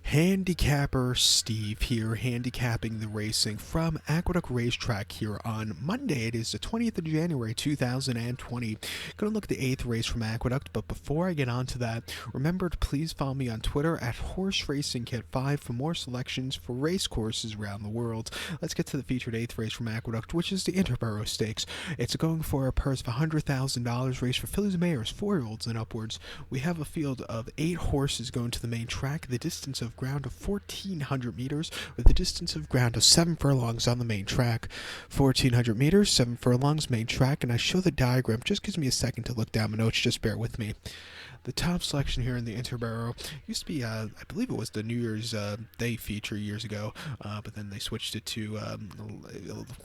Handicapper Steve here, handicapping the racing from Aqueduct Racetrack here on Monday. It is the 20th of January 2020. Going to look at the 8th race from Aqueduct, but before I get on to that, remember to please follow me on Twitter at Horse Racing Kit 5 for more selections for race courses around the world. Let's get to the featured 8th race from Aqueduct, which is the Interborough Stakes. It's going for a purse of $100,000 race for fillies and mares, 4-year-olds and upwards. We have a field of 8 horses going to the main track, the distance of ground of 1,400 meters, with the distance of ground of 7 furlongs on the main track. 1,400 meters, 7 furlongs, main track, and I show the diagram. Just gives me a second to look down my notes, just bear with me. The top selection here in the Interborough used to be, I believe it was the New Year's Day feature years ago, but then they switched it to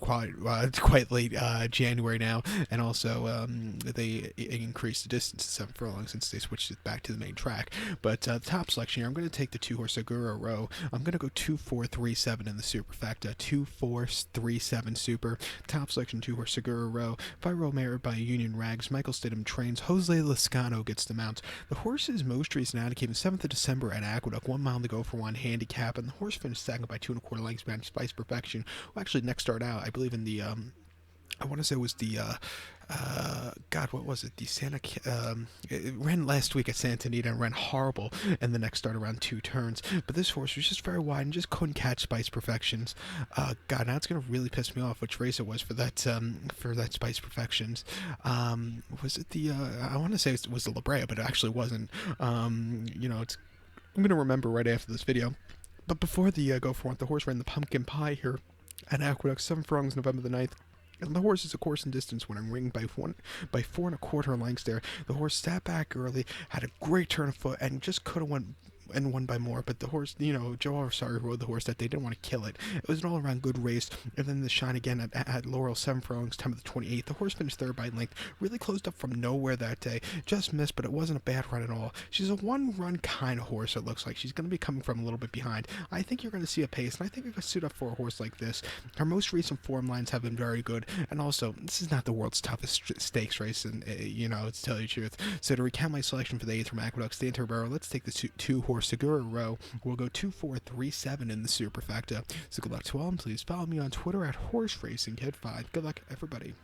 quite late January now, and also they increased the distance to 7 furlongs since they switched it back to the main track. But the top selection here, I'm going to take the 2-horse Segura Row. I'm going to go 2-4-3-7 in the superfecta, 2-4-3-7 super. Top selection 2-horse Segura Row, 5-year-old mare by Union Rags. Michael Stidham trains. Jose Lascano gets the mount. The horse is most recent out. It came 7th of December at Aqueduct, 1 mile to go for one handicap, and the horse finished second by 2 1/4 lengths behind Spice Perfection, who actually next start out, I believe in the, I want to say it was the, what was it? The it ran last week at Santa Anita and ran horrible in the next start around 2 turns. But this horse was just very wide and just couldn't catch Spice Perfections. Now it's going to really piss me off which race it was for that Spice Perfections. Was it the, I want to say it was the La Brea, but it actually wasn't. I'm going to remember right after this video. But before the go for one, the horse ran the Pumpkin Pie here at Aqueduct, 7 furlongs, November the 9th. And the horse is a course and distance winner, ringed by 4 1/4 lengths there. The horse sat back early, had a great turn of foot, and just could have won by more. But the horse, Joe Arsari rode the horse that they didn't want to kill it. It was an all-around good race. And then the shine again at Laurel, 7 furlongs, time of the 28th. The horse finished third by length. Really closed up from nowhere that day. Just missed, but it wasn't a bad run at all. She's a one-run kind of horse, it looks like. She's going to be coming from a little bit behind. I think you're going to see a pace, and I think it could suit up for a horse like this. Her most recent form lines have been very good. And also, this is not the world's toughest stakes race, and to tell you the truth. So to recount my selection for the 8th from Aqueduct, the Interborough, let's take the 2-horse Segura Row. We'll go 2-4-3-7 in the superfecta. So good luck to all, and please follow me on Twitter at Horse Racing Kid 5. Good luck, everybody.